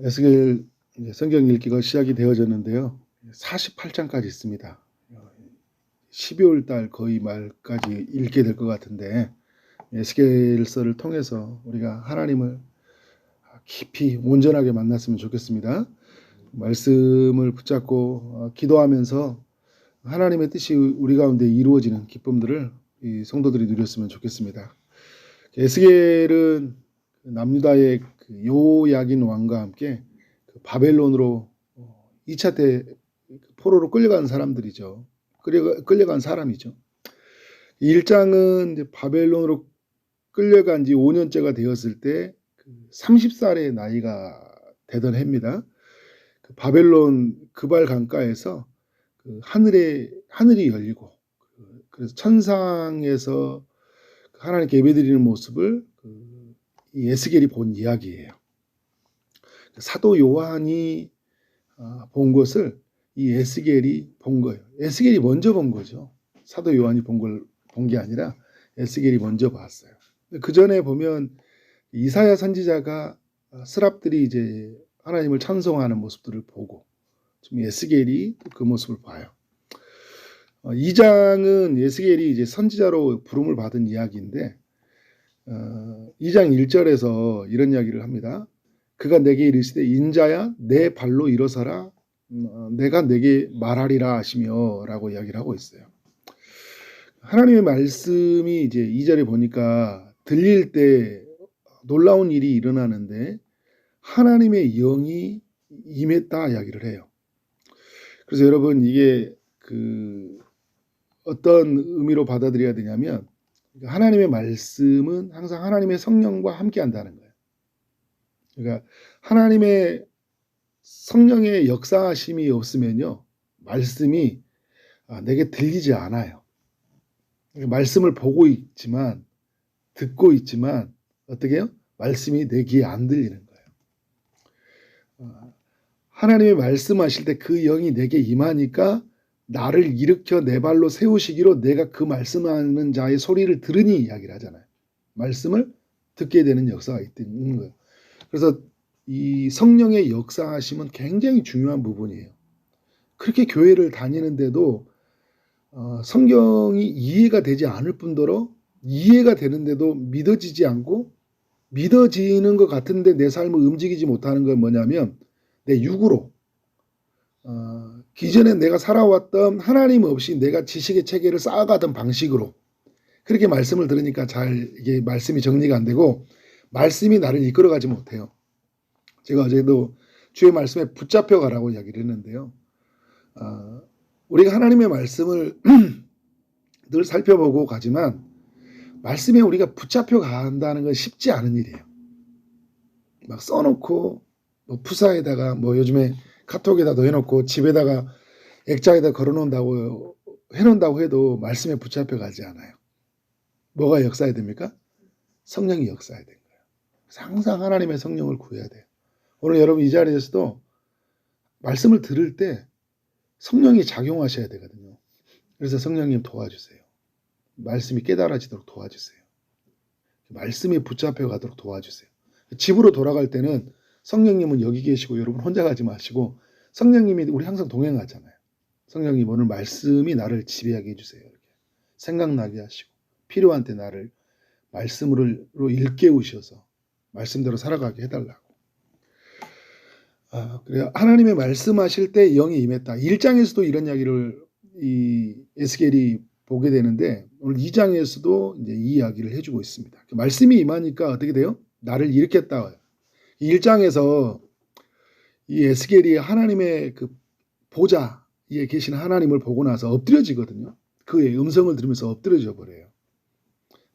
에스겔 이제 성경 읽기가 시작이 되어졌는데요. 48장까지 있습니다. 12월 달 거의 말까지 읽게 될 것 같은데 에스겔서를 통해서 우리가 하나님을 깊이 온전하게 만났으면 좋겠습니다. 말씀을 붙잡고 기도하면서 하나님의 뜻이 우리 가운데 이루어지는 기쁨들을 이 성도들이 누렸으면 좋겠습니다. 에스겔은 남유다의 요야긴 왕과 함께 바벨론으로 2차 때 포로로 끌려간 사람들이죠. 끌려간 사람이죠. 1장은 이제 바벨론으로 끌려간 지 5년째가 되었을 때 30살의 나이가 되던 해입니다. 바벨론 그발 강가에서 하늘이 열리고 그래서 천상에서 하나님께 예배드리는 모습을 이 에스겔이 본 이야기예요. 사도 요한이 본 것을 이 에스겔이 본 거예요. 에스겔이 먼저 본 거죠. 사도 요한이 본 게 아니라 에스겔이 먼저 봤어요. 그 전에 보면 이사야 선지자가 스랍들이 이제 하나님을 찬송하는 모습들을 보고 지금 에스겔이 그 모습을 봐요. 2장은 에스겔이 이제 선지자로 부름을 받은 이야기인데 2장 1절에서 이런 이야기를 합니다. 그가 내게 이르시되 인자야 내 발로 일어서라 내가 내게 말하리라 하시며 라고 이야기를 하고 있어요. 하나님의 말씀이 이제 2절에 보니까 들릴 때 놀라운 일이 일어나는데 하나님의 영이 임했다 이야기를 해요. 그래서 여러분 이게 어떤 의미로 받아들여야 되냐면 하나님의 말씀은 항상 하나님의 성령과 함께 한다는 거예요. 그러니까 하나님의 성령의 역사하심이 없으면요 말씀이 내게 들리지 않아요. 말씀을 보고 있지만 듣고 있지만 어떻게 해요? 말씀이 내 귀에 안 들리는 거예요. 하나님의 말씀하실 때 그 영이 내게 임하니까 나를 일으켜 내 발로 세우시기로 내가 그 말씀하는 자의 소리를 들으니 이야기를 하잖아요. 말씀을 듣게 되는 역사가 있는 거예요. 그래서 이 성령의 역사하심은 굉장히 중요한 부분이에요. 그렇게 교회를 다니는데도 성경이 이해가 되지 않을 뿐더러 이해가 되는데도 믿어지지 않고 믿어지는 것 같은데 내 삶을 움직이지 못하는 건 뭐냐면 내 육으로 기존에 내가 살아왔던 하나님 없이 내가 지식의 체계를 쌓아가던 방식으로 그렇게 말씀을 들으니까 잘 이게 말씀이 정리가 안 되고 말씀이 나를 이끌어가지 못해요. 제가 어제도 주의 말씀에 붙잡혀 가라고 이야기를 했는데요. 우리가 하나님의 말씀을 늘 살펴보고 가지만 말씀에 우리가 붙잡혀 간다는 건 쉽지 않은 일이에요. 막 써놓고 뭐 푸사에다가 뭐 요즘에 카톡에다 해놓고 집에다가 액자에다 걸어놓는다고 해놓는다고 해도 말씀에 붙잡혀 가지 않아요. 뭐가 역사해야 됩니까? 성령이 역사해야 되는 거예요. 그래서 항상 하나님의 성령을 구해야 돼요. 오늘 여러분 이 자리에서도 말씀을 들을 때 성령이 작용하셔야 되거든요. 그래서 성령님 도와주세요. 말씀이 깨달아지도록 도와주세요. 말씀에 붙잡혀 가도록 도와주세요. 집으로 돌아갈 때는 성령님은 여기 계시고 여러분 혼자 가지 마시고 성령님이 우리 항상 동행하잖아요. 성령님 오늘 말씀이 나를 지배하게 해주세요. 이렇게 생각나게 하시고 필요한 때 나를 말씀으로 일깨우셔서 말씀대로 살아가게 해달라고. 그래요. 하나님의 말씀하실 때 영이 임했다. 1장에서도 이런 이야기를 이 에스겔이 보게 되는데 오늘 2장에서도 이제 이 이야기를 해주고 있습니다. 말씀이 임하니까 어떻게 돼요? 나를 일으켰다. 1장에서 이 에스겔이 하나님의 그 보좌에 계신 하나님을 보고 나서 엎드려지거든요. 그의 음성을 들으면서 엎드려져 버려요.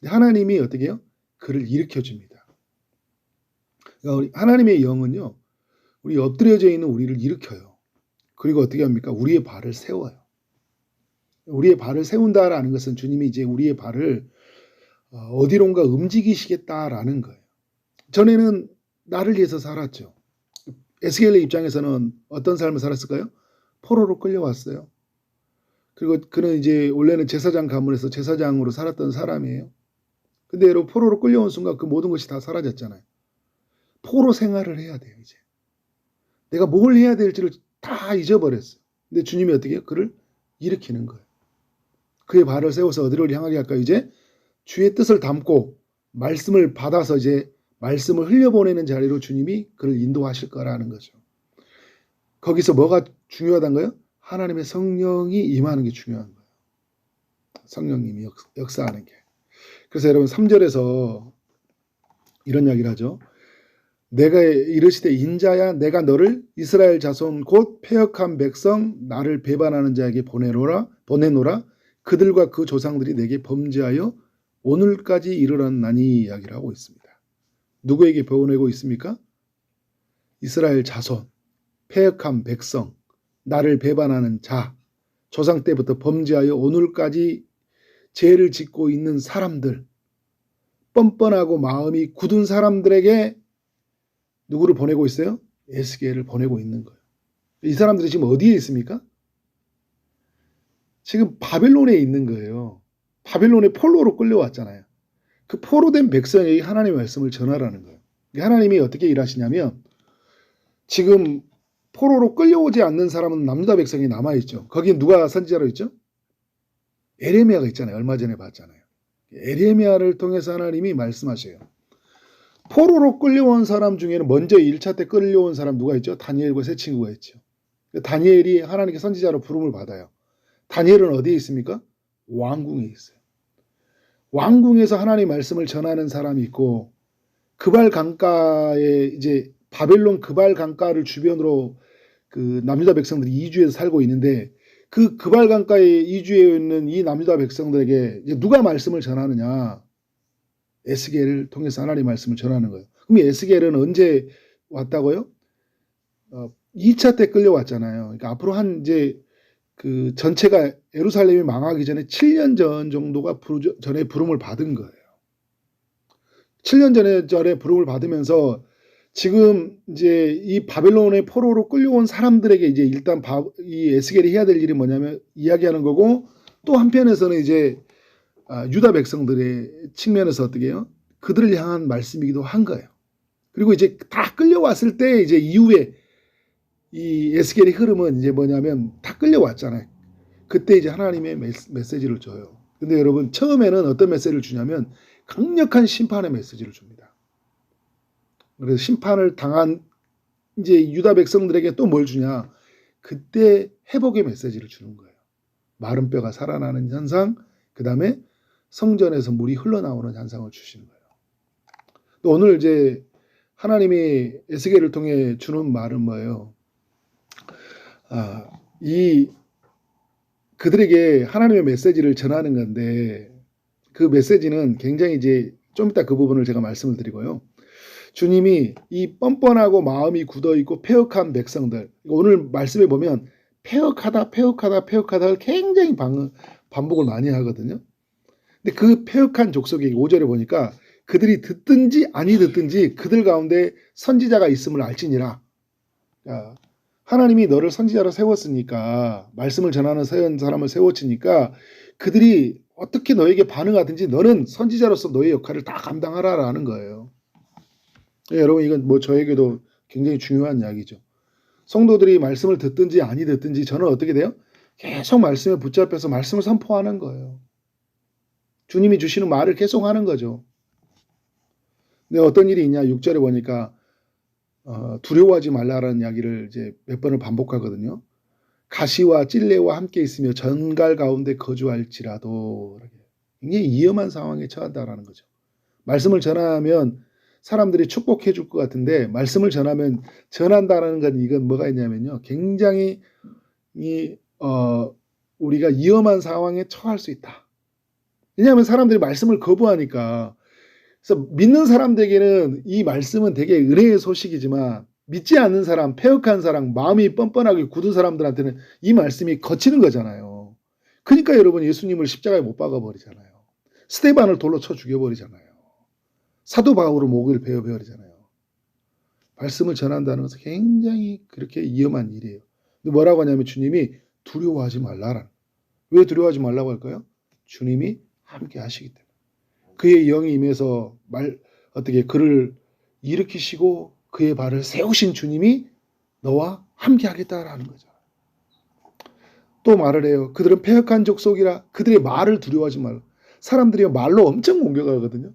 하나님이 어떻게 해요? 그를 일으켜줍니다. 그러니까 하나님의 영은요. 우리 엎드려져 있는 우리를 일으켜요. 그리고 어떻게 합니까? 우리의 발을 세워요. 우리의 발을 세운다라는 것은 주님이 이제 우리의 발을 어디론가 움직이시겠다라는 거예요. 전에는 나를 위해서 살았죠. 에스겔의 입장에서는 어떤 삶을 살았을까요? 포로로 끌려왔어요. 그리고 그는 이제 원래는 제사장 가문에서 제사장으로 살았던 사람이에요. 근데 여러분 포로로 끌려온 순간 그 모든 것이 다 사라졌잖아요. 포로 생활을 해야 돼요. 이제 내가 뭘 해야 될지를 다 잊어버렸어. 근데 주님이 어떻게 해요? 그를 일으키는 거예요. 그의 발을 세워서 어디를 향하게 할까요? 이제 주의 뜻을 담고 말씀을 받아서 이제 말씀을 흘려보내는 자리로 주님이 그를 인도하실 거라는 거죠. 거기서 뭐가 중요하단 거예요? 하나님의 성령이 임하는 게 중요한 거예요. 성령님이 역사하는 게. 그래서 여러분 3절에서 이런 이야기를 하죠. 내가 이르시되 인자야 내가 너를 이스라엘 자손 곧 패역한 백성 나를 배반하는 자에게 보내노라 그들과 그 조상들이 내게 범죄하여 오늘까지 이르렀나니 이야기를 하고 있습니다. 누구에게 보내고 있습니까? 이스라엘 자손, 패역한 백성, 나를 배반하는 자, 조상 때부터 범죄하여 오늘까지 죄를 짓고 있는 사람들, 뻔뻔하고 마음이 굳은 사람들에게 누구를 보내고 있어요? 에스겔을 보내고 있는 거예요. 이 사람들이 지금 어디에 있습니까? 지금 바벨론에 있는 거예요. 바벨론에 포로로 끌려왔잖아요. 그 포로된 백성에게 하나님의 말씀을 전하라는 거예요. 하나님이 어떻게 일하시냐면 지금 포로로 끌려오지 않는 사람은 남유다 백성이 남아있죠. 거기에 누가 선지자로 있죠? 에레미야가 있잖아요. 얼마 전에 봤잖아요. 에레미야를 통해서 하나님이 말씀하셔요. 포로로 끌려온 사람 중에는 먼저 1차 때 끌려온 사람 누가 있죠? 다니엘과 세 친구가 있죠. 다니엘이 하나님께 선지자로 부름을 받아요. 다니엘은 어디에 있습니까? 왕궁에 있어요. 왕궁에서 하나님 말씀을 전하는 사람이 있고 그발 강가에 이제 바벨론 그발 강가를 주변으로 그 남유다 백성들이 이주해서 살고 있는데 그 그발 강가에 이주해 있는 이 남유다 백성들에게 이제 누가 말씀을 전하느냐? 에스겔을 통해서 하나님 말씀을 전하는 거예요. 그럼 에스겔은 언제 왔다고요? 2차 때 끌려왔잖아요. 그러니까 앞으로 한 이제 그 전체가 예루살렘이 망하기 전에 7년 전 정도가 전에 부름을 받은 거예요. 7년 전에 부름을 받으면서 지금 이제 이 바벨론의 포로로 끌려온 사람들에게 이제 일단 이 에스겔이 해야 될 일이 뭐냐면 이야기하는 거고 또 한편에서는 이제 유다 백성들의 측면에서 어떻게 해요? 그들을 향한 말씀이기도 한 거예요. 그리고 이제 다 끌려왔을 때 이제 이후에 이 에스겔의 흐름은 이제 뭐냐면 다 끌려왔잖아요. 그때 이제 하나님의 메시지를 줘요. 근데 여러분 처음에는 어떤 메시지를 주냐면 강력한 심판의 메시지를 줍니다. 그래서 심판을 당한 이제 유다 백성들에게 또 뭘 주냐? 그때 회복의 메시지를 주는 거예요. 마른 뼈가 살아나는 현상, 그 다음에 성전에서 물이 흘러나오는 현상을 주시는 거예요. 또 오늘 이제 하나님이 에스겔을 통해 주는 말은 뭐예요? 그들에게 하나님의 메시지를 전하는 건데 그 메시지는 굉장히 이제 좀 이따 그 부분을 제가 말씀을 드리고요. 주님이 이 뻔뻔하고 마음이 굳어있고 패역한 백성들, 오늘 말씀에 보면 패역하다를 굉장히 반복을 많이 하거든요. 근데 그 패역한 족속이 5절에 보니까 그들이 듣든지 아니 듣든지 그들 가운데 선지자가 있음을 알지니라. 하나님이 너를 선지자로 세웠으니까 말씀을 전하는 사람을 세웠으니까 그들이 어떻게 너에게 반응하든지 너는 선지자로서 너의 역할을 다 감당하라라는 거예요. 여러분 이건 뭐 저에게도 굉장히 중요한 이야기죠. 성도들이 말씀을 듣든지 아니 듣든지 저는 어떻게 돼요? 계속 말씀에 붙잡혀서 말씀을 선포하는 거예요. 주님이 주시는 말을 계속 하는 거죠. 근데 어떤 일이 있냐? 6절에 보니까 두려워하지 말라라는 이야기를 이제 몇 번을 반복하거든요. 가시와 찔레와 함께 있으며 전갈 가운데 거주할지라도 굉장히 위험한 상황에 처한다라는 거죠. 말씀을 전하면 사람들이 축복해 줄 것 같은데 말씀을 전한다는 건 이건 뭐가 있냐면요. 굉장히 우리가 위험한 상황에 처할 수 있다. 왜냐하면 사람들이 말씀을 거부하니까. 그래서 믿는 사람들에게는 이 말씀은 되게 은혜의 소식이지만 믿지 않는 사람, 패역한 사람, 마음이 뻔뻔하게 굳은 사람들한테는 이 말씀이 거치는 거잖아요. 그러니까 여러분 예수님을 십자가에 못 박아버리잖아요. 스데반을 돌로 쳐 죽여버리잖아요. 사도 바울을 목을 베어버리잖아요. 말씀을 전한다는 것은 굉장히 그렇게 위험한 일이에요. 근데 뭐라고 하냐면 주님이 두려워하지 말라라는. 왜 두려워하지 말라고 할까요? 주님이 함께 하시기 때문에. 그의 영이 임해서 어떻게 그를 일으키시고 그의 발을 세우신 주님이 너와 함께 하겠다라는 거죠. 또 말을 해요. 그들은 패역한 족속이라 그들의 말을 두려워하지 말라. 사람들이 말로 엄청 공격하거든요.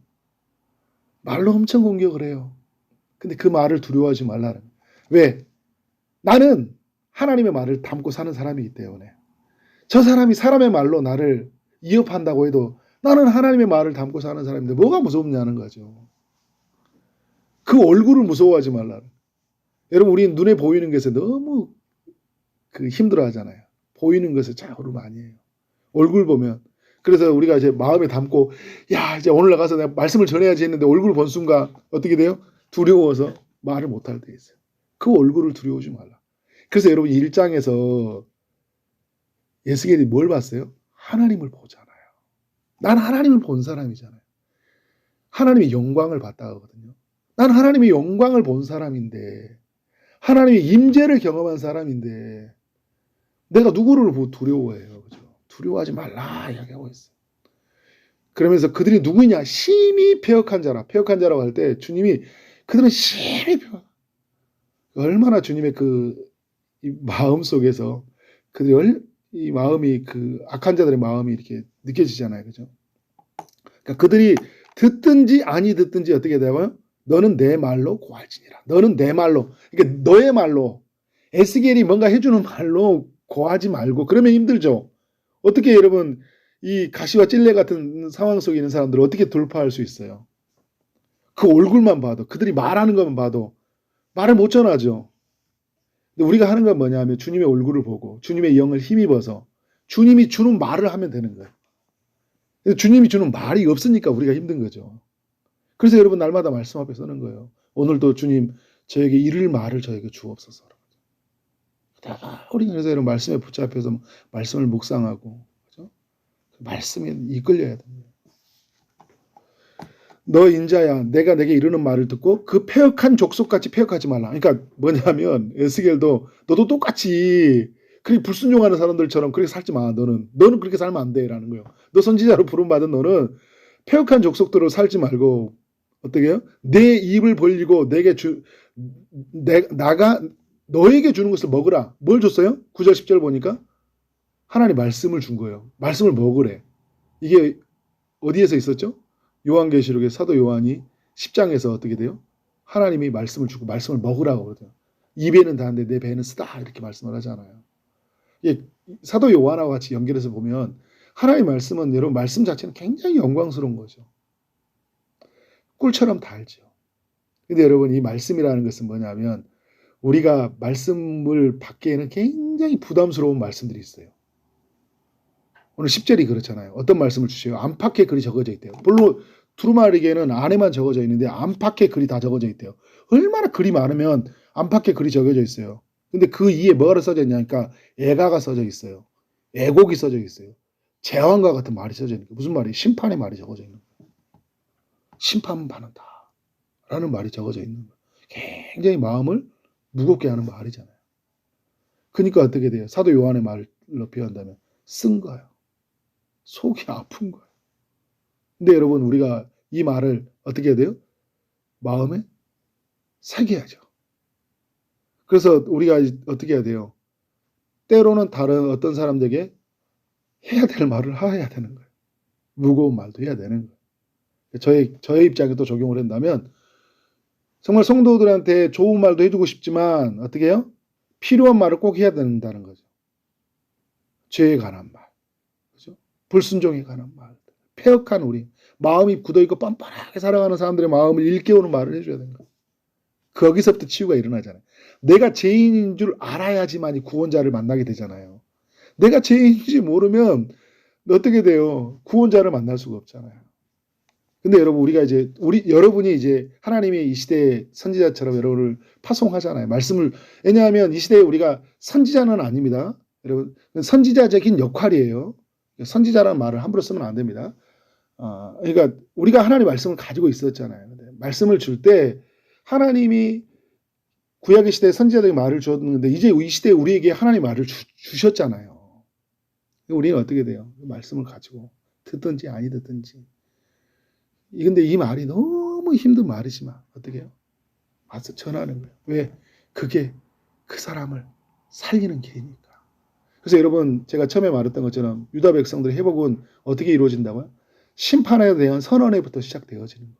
말로 엄청 공격을 해요. 근데 그 말을 두려워하지 말라는. 왜? 나는 하나님의 말을 담고 사는 사람이기 때문에. 저 사람이 사람의 말로 나를 위협한다고 해도 나는 하나님의 말을 담고 사는 사람인데 뭐가 무섭냐는 거죠. 그 얼굴을 무서워하지 말라는. 여러분, 우리 눈에 보이는 것에 너무 힘들어 하잖아요. 보이는 것에 좌우를 많이 해요. 얼굴 보면. 그래서 우리가 이제 마음에 담고, 야, 이제 오늘 나가서 내가 말씀을 전해야지 했는데 얼굴 본 순간 어떻게 돼요? 두려워서 말을 못할 때 있어요. 그 얼굴을 두려워하지 말라. 그래서 여러분 1장에서 에스겔이 뭘 봤어요? 하나님을 보잖아요. 난 하나님을 본 사람이잖아요. 하나님의 영광을 봤다 하거든요. 난 하나님의 영광을 본 사람인데, 하나님의 임재를 경험한 사람인데 내가 누구를 두려워해요? 그죠? 두려워하지 말라 이야기하고 있어요. 그러면서 그들이 누구냐? 심히 패역한 자라. 패역한 자라고 할 때 주님이 그들은 심히 패역. 얼마나 주님의 이 마음 속에서 이 마음이 악한 자들의 마음이 이렇게 느껴지잖아요. 그죠? 그러니까 그들이 듣든지 아니 듣든지 어떻게 되고요? 너는 내 말로 고할지니라. 너는 내 말로. 그러니까 너의 말로. 에스겔이 뭔가 해주는 말로 고하지 말고. 그러면 힘들죠. 어떻게 여러분 이 가시와 찔레 같은 상황 속에 있는 사람들을 어떻게 돌파할 수 있어요? 그 얼굴만 봐도, 그들이 말하는 것만 봐도 말을 못 전하죠. 근데 우리가 하는 건 뭐냐 하면 주님의 얼굴을 보고 주님의 영을 힘입어서 주님이 주는 말을 하면 되는 거예요. 주님이 주는 말이 없으니까 우리가 힘든 거죠. 그래서 여러분 날마다 말씀 앞에 서는 거예요. 오늘도 주님 저에게 이를 말을 저에게 주옵소서. 우리는 그래서 여러분 말씀에 붙잡혀서 말씀을 묵상하고, 그죠? 말씀에 이끌려야 됩니다. 너 인자야, 내가 내게 이르는 말을 듣고 그 패역한 족속같이 패역하지 말라. 그러니까 뭐냐면 에스겔도 너도 똑같이 그렇게 불순종하는 사람들처럼 그렇게 살지 마. 너는 그렇게 살면 안 돼라는 거예요. 너 선지자로 부름받은 너는 패역한 족속대로 살지 말고 어떻게 해요? 내 입을 벌리고 나가 너에게 주는 것을 먹으라. 뭘 줬어요? 9절 10절 보니까 하나님 말씀을 준 거예요. 말씀을 먹으래. 이게 어디에서 있었죠? 요한계시록의 사도 요한이 10장에서 어떻게 돼요? 하나님이 말씀을 주고 말씀을 먹으라고 그러거든요. 입에는 다는데 내 배는 쓰다 이렇게 말씀을 하잖아요. 이게 사도 요한하고 같이 연결해서 보면 하나님의 말씀은 여러분 말씀 자체는 굉장히 영광스러운 거죠. 꿀처럼 달죠. 근데 여러분 이 말씀이라는 것은 뭐냐면 우리가 말씀을 받기에는 굉장히 부담스러운 말씀들이 있어요. 오늘 10절이 그렇잖아요. 어떤 말씀을 주세요? 안팎에 글이 적어져 있대요. 물론 두루마리에는 안에만 적어져 있는데 안팎에 글이 다 적어져 있대요. 얼마나 글이 많으면 안팎에 글이 적어져 있어요. 근데 그 위에 뭐가 써져 있냐니까 애가가 써져 있어요. 애곡이 써져 있어요. 재앙과 같은 말이 써져 있는 거예요. 무슨 말이에요? 심판의 말이 적어져 있는 거예요. 심판받는다 라는 말이 적어져 있는 거예요. 굉장히 마음을 무겁게 하는 말이잖아요. 그러니까 어떻게 돼요? 사도 요한의 말로 표현한다면 쓴 거예요. 속이 아픈 거예요. 근데 여러분 우리가 이 말을 어떻게 해야 돼요? 마음에 새겨야죠. 그래서 우리가 어떻게 해야 돼요? 때로는 다른 어떤 사람들에게 해야 될 말을 해야 되는 거예요. 무거운 말도 해야 되는 거예요. 저의 입장에 또 적용을 한다면 정말 성도들한테 좋은 말도 해주고 싶지만 어떻게 해요? 필요한 말을 꼭 해야 된다는 거죠. 죄에 관한 말, 그죠? 불순종에 관한 말, 패역한 우리, 마음이 굳어있고 뻔뻔하게 살아가는 사람들의 마음을 일깨우는 말을 해줘야 되는 거예요. 거기서부터 치유가 일어나잖아요. 내가 죄인인 줄 알아야지만 구원자를 만나게 되잖아요. 내가 죄인인지 모르면 어떻게 돼요? 구원자를 만날 수가 없잖아요. 근데 여러분 여러분이 이제 하나님이 이 시대의 선지자처럼 여러분을 파송하잖아요. 말씀을 왜냐하면 이 시대에 우리가 선지자는 아닙니다. 여러분 선지자적인 역할이에요. 선지자라는 말을 함부로 쓰면 안 됩니다. 그러니까 우리가 하나님의 말씀을 가지고 있었잖아요. 근데 말씀을 줄 때 하나님이 구약의 시대에 선지자들에게 말을 주었는데 이제 이 시대에 우리에게 하나님의 말을 주셨잖아요. 우리는 어떻게 돼요? 말씀을 가지고 듣든지 아니 듣든지. 근데 이 말이 너무 힘든 말이지만 어떻게 해요? 와서 전하는 거예요. 왜? 그게 그 사람을 살리는 길이니까. 그래서 여러분 제가 처음에 말했던 것처럼 유다 백성들의 회복은 어떻게 이루어진다고요? 심판에 대한 선언에부터 시작되어지는 거예요.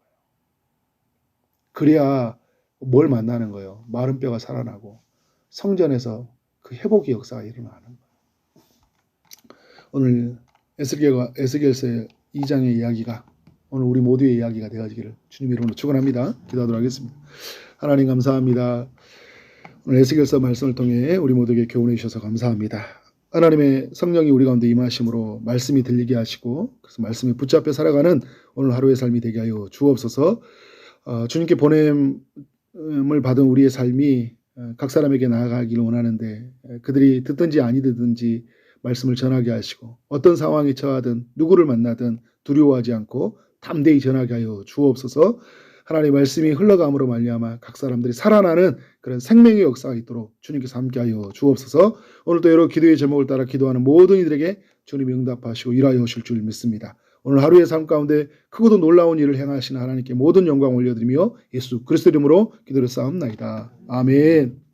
그래야 뭘 만나는 거예요? 마른 뼈가 살아나고 성전에서 그 회복의 역사가 일어나는 거예요. 오늘 에스겔서 2장의 이야기가 오늘 우리 모두의 이야기가 되어지기를 주님의 이름으로 축원합니다. 기도하도록 하겠습니다. 하나님 감사합니다. 오늘 에스겔서 말씀을 통해 우리 모두에게 교훈해 주셔서 감사합니다. 하나님의 성령이 우리 가운데 임하심으로 말씀이 들리게 하시고 그래서 말씀에 붙잡혀 살아가는 오늘 하루의 삶이 되게 하여 주옵소서. 주님께 보냄을 받은 우리의 삶이 각 사람에게 나아가기를 원하는데 그들이 듣든지 아니 듣든지 말씀을 전하게 하시고 어떤 상황에 처하든 누구를 만나든 두려워하지 않고 담대히 전하게 하여 주옵소서. 하나님의 말씀이 흘러감으로 말미암아 각 사람들이 살아나는 그런 생명의 역사가 있도록 주님께서 함께하여 주옵소서. 오늘도 여러 기도의 제목을 따라 기도하는 모든 이들에게 주님이 응답하시고 일하여 오실 줄 믿습니다. 오늘 하루의 삶 가운데 크고도 놀라운 일을 행하시는 하나님께 모든 영광 올려드리며 예수 그리스도 이름으로 기도를 쌓옵나이다. 아멘.